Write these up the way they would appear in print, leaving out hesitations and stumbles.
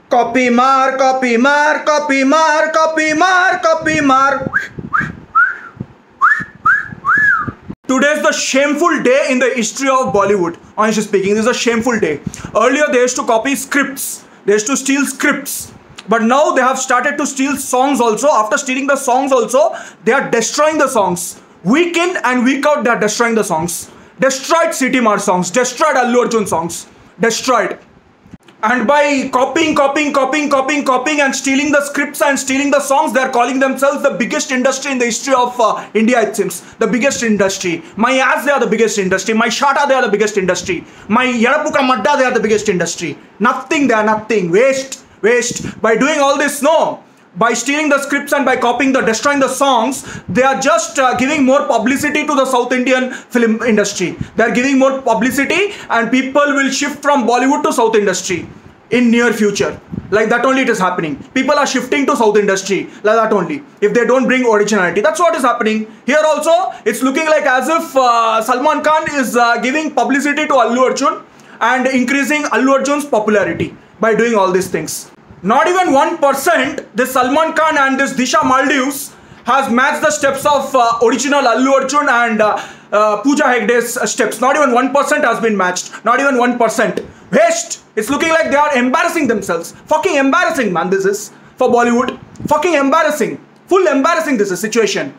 Copy mar, copy mar, copy mar, copy mar, copy mar. Today is the shameful day in the history of Bollywood. Honestly speaking, this is a shameful day. Earlier they used to copy scripts. They used to steal scripts. But now they have started to steal songs also. After stealing the songs also, they are destroying the songs. Week in and week out, they are destroying the songs. Destroyed City Mar songs. Destroyed Allu Arjun songs. Destroyed. And by copying and stealing the scripts and stealing the songs, they are calling themselves the biggest industry in the history of India, it seems. The biggest industry. My ass, they are the biggest industry. My shata, they are the biggest industry. My Yadapuka Madda, they are the biggest industry. Nothing, they are nothing. Waste. By doing all this, no. By stealing the scripts and by destroying the songs, they are just giving more publicity to the South Indian film industry. They are giving more publicity and people will shift from Bollywood to South industry in near future. Like that only it is happening. People are shifting to South industry like that only. If they don't bring originality, that's what is happening. Here also, it's looking like as if Salman Khan is giving publicity to Allu Arjun and increasing Allu Arjun's popularity by doing all these things. Not even 1% this Salman Khan and this Disha Maldives has matched the steps of original Allu Arjun and Pooja Hegde's steps. Not even 1% has been matched. Not even 1%. Waste. It's looking like they are embarrassing themselves. Fucking embarrassing, man, this is for Bollywood. Fucking embarrassing. Full embarrassing this is situation.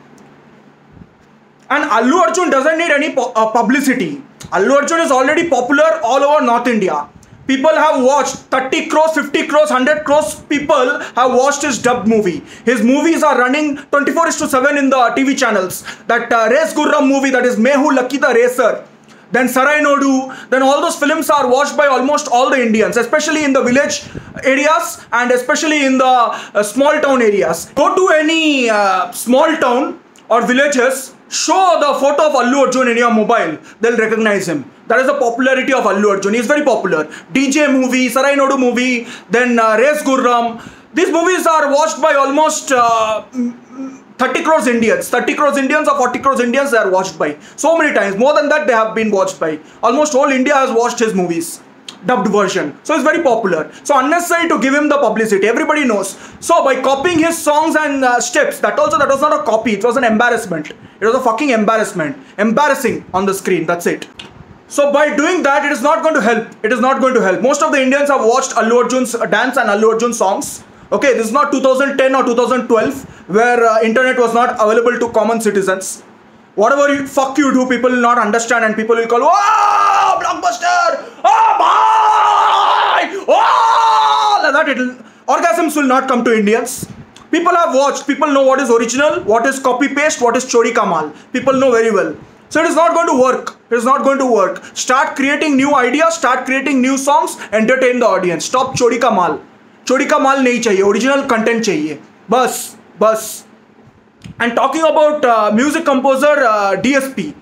And Allu Arjun doesn't need any publicity. Allu Arjun is already popular all over North India. People have watched 30 crores, 50 crores, 100 crores people have watched his dubbed movie. His movies are running 24/7 in the TV channels. That Race Gurram movie, that is Mehu Lucky the Racer. Then Sarai Nodu. Then all those films are watched by almost all the Indians, especially in the village areas and especially in the small town areas. Go to any small town or villages, show the photo of Allu Arjun in your mobile, they'll recognize him. That is the popularity of Allu Arjun. He is very popular. DJ movie, Sarai Nodu movie, then Race Gurram. These movies are watched by almost 30 crores Indians. 30 crores Indians or 40 crores Indians they are watched by. So many times. More than that they have been watched by. Almost whole India has watched his movies. Dubbed version. So it's very popular. So unnecessary to give him the publicity. Everybody knows. So by copying his songs and steps, that was not a copy. It was an embarrassment. It was a fucking embarrassment. Embarrassing on the screen. That's it. So by doing that, it is not going to help. It is not going to help. Most of the Indians have watched Allu Arjun's dance and Allu Arjun songs. Okay, this is not 2010 or 2012 where internet was not available to common citizens. Whatever you do, people will not understand and people will call, oh, blockbuster, oh, bye, oh, like that. Orgasms will not come to Indians. People have watched, people know what is original, what is copy paste, what is chori kamal. People know very well. So it is not going to work. It is not going to work. Start creating new ideas, start creating new songs, entertain the audience. Stop chori ka mal. Chori ka mal nahi chahiye. Original content chahiye. Bas. And talking about music composer DSP.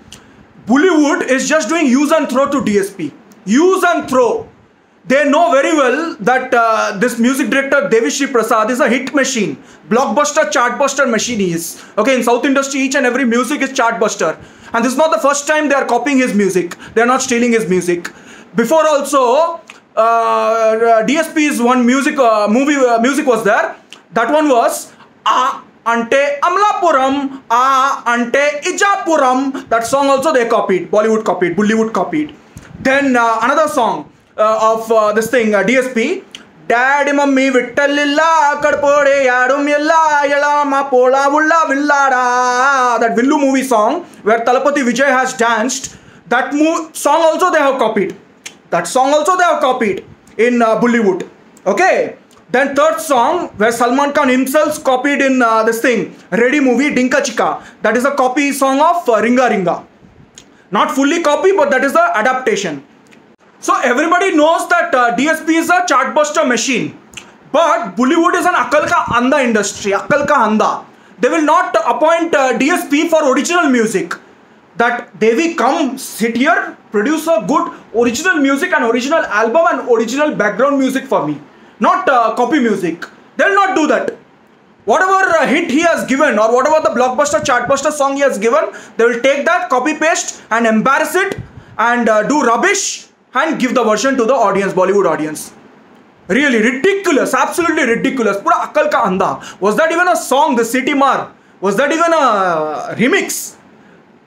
Bollywood is just doing use and throw to DSP. Use and throw. They know very well that this music director Devi Prasad is a hit machine. Blockbuster, chartbuster machine he is. Okay, in South industry each and every music is chartbuster. And this is not the first time they are copying his music. They are not stealing his music. Before also, DSP's one music music was there. That one was Ante Amlapuram, Ante Ijapuram. That song also they copied. Bollywood copied. Then another song of this thing, DSP. Daddy Mummy Vittalilla Kadpode Yadum Yella Yalama Pola Vulla Villada. That Villu movie song where Talapati Vijay has danced. That song also they have copied. In Bollywood. Okay. Then third song where Salman Khan himself copied in this thing, Ready movie Dinka Chika. That is a copy song of Ringa Ringa. Not fully copy, but that is the adaptation. So everybody knows that DSP is a chartbuster machine. But Bollywood is an Akal Ka Anda industry. Akal Ka Anda. They will not appoint DSP for original music. That Devi come sit here, produce a good original music and original album and original background music for me. Not copy music. They will not do that. Whatever hit he has given or whatever the blockbuster, chartbuster song he has given, they will take that, copy paste and embarrass it and do rubbish and give the version to the audience, Bollywood audience. Really ridiculous, absolutely ridiculous. Pura akal ka andha. Was that even a song, the City Mar? Was that even a remix?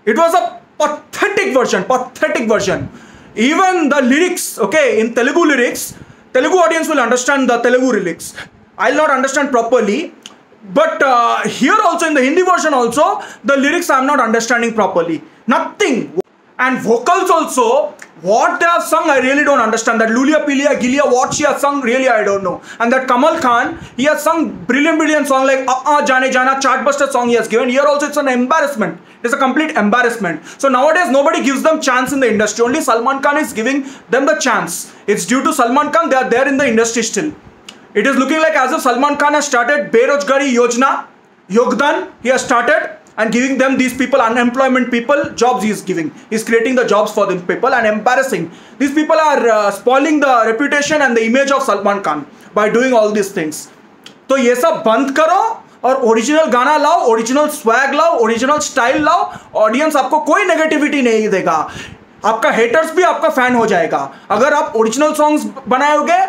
It was a pathetic version, pathetic version. Even the lyrics, okay, in Telugu lyrics, Telugu audience will understand the Telugu lyrics. I'll not understand properly. But here also in the Hindi version also, the lyrics I'm not understanding properly. Nothing. And vocals also, what they have sung, I really don't understand. That Lulia Pilia Gilia, what she has sung, really I don't know. And that Kamal Khan, he has sung brilliant song like Jane Jana, Chartbuster song he has given. Here also it's an embarrassment. It's a complete embarrassment. So nowadays nobody gives them chance in the industry. Only Salman Khan is giving them the chance. It's due to Salman Khan, they are there in the industry still. It is looking like as if Salman Khan has started Berojgari Yojana, Yogdan, he has started and giving them, these people, unemployment people, jobs he is giving. He is creating the jobs for these people and embarrassing. These people are spoiling the reputation and the image of Salman Khan by doing all these things. तो ये सब बंद करो और original गाना लाओ, original swag लाओ, original style लाओ. ऑडियंस आपको कोई नेगेटिविटी नहीं देगा. आपका हेटर्स भी आपका फैन हो जाएगा अगर आप ओरिजिनल सॉन्ग्स बनाओगे,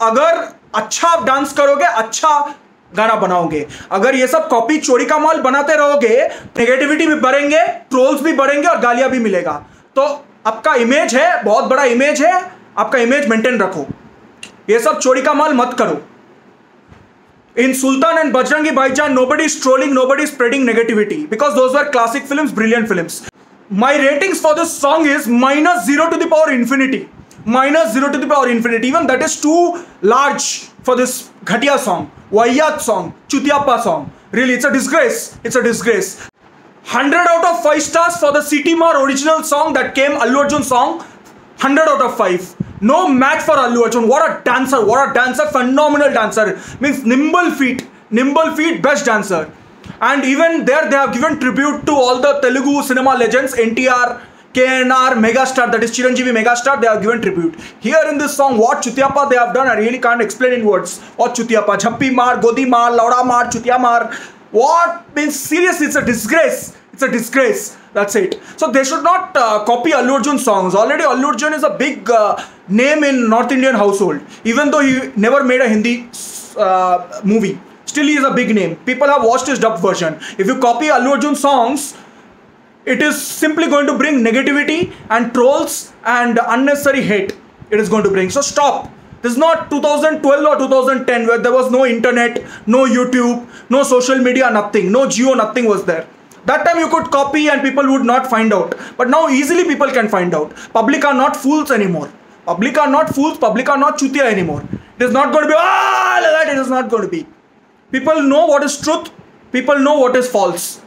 अगर अच्छा डांस करोगे, अच्छा गाना बनाओगे. अगर ये सब कॉपी चोरी का माल बनाते रहोगे, नेगेटिविटी भी बढ़ेंगे, ट्रोल्स भी बढ़ेंगे और गालियां भी मिलेगा. तो आपका इमेज है, बहुत बड़ा इमेज है, आपका इमेज मेंटेन रखो. ये सब चोरी का माल मत करो. In Sultan and Bajrangi Bhaijaan, nobody is trolling, nobody is spreading negativity because those were classic films, brilliant films. My ratings for this song is -0 to the power infinity. -0 to the power infinity. Even that is too large for this Ghatia song, Waiyat song, Chutiapa song. Really, it's a disgrace. It's a disgrace. 100 out of 5 stars for the City Mar original song that came, Allu Arjun song. 100 out of 5. No match for Allu Arjun. What a dancer, phenomenal dancer. Means nimble feet, best dancer. And even there they have given tribute to all the Telugu cinema legends, NTR, KNR, Megastar, that is Chiranjeevi Megastar, they have given tribute. Here in this song, what Chutiapa they have done, I really can't explain in words. What Chutiapa, Jhappi Mar, Godi Mar, Lauda Mar, Chutia Mar. What? Means seriously, it's a disgrace. It's a disgrace. That's it. So they should not copy Allu Arjun songs. Already Allu Arjun is a big name in North Indian household. Even though he never made a Hindi movie, still he is a big name. People have watched his dubbed version. If you copy Allu Arjun songs, it is simply going to bring negativity and trolls and unnecessary hate. It is going to bring. So stop. This is not 2012 or 2010 where there was no internet, no YouTube, no social media, nothing. No Jio, nothing was there. That time you could copy and people would not find out. But now easily people can find out. Public are not fools anymore. Public are not fools. Public are not chutia anymore. It is not going to be, like that. It is not going to be. People know what is truth. People know what is false.